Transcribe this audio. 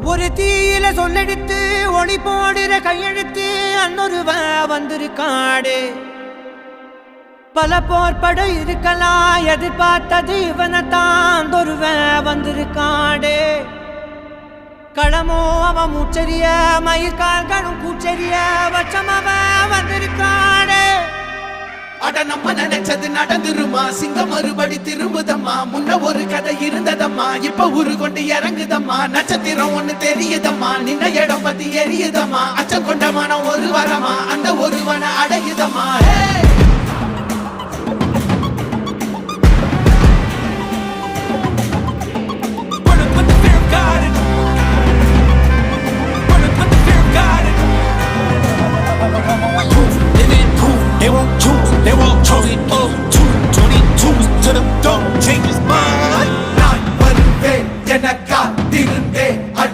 ஒரு தீயில சொல்லெடுத்து ஒளி போடுற கையெழுத்து அன்னொருவன் வந்திருக்காடு. பல போர்பட இருக்கலாம் எதிர்பார்த்தது இவனைத்தான் ஒருவன் வந்திருக்காடு. களமோ அவன் மூச்சரிய மயிர்கால்களும் கூச்சரிய வச்சம் அவன் வந்திருக்காடு. அட நம்ம நினைச்சது நடந்துருமா, சிங்கம் மறுபடி திரும்புதம்மா. முன்ன ஒரு கதை இருந்ததம்மா, இப்ப ஊரு கொண்டு இறங்குதம்மா. நட்சத்திரம் ஒண்ணு தெரியுதம்மா, நின்ன இடம் பத்தி எரியுதம்மா. அச்சம் கொண்ட மனம் ஒரு வரமா, அந்த ஒருவனை அடையுதம்மா.